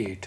8۔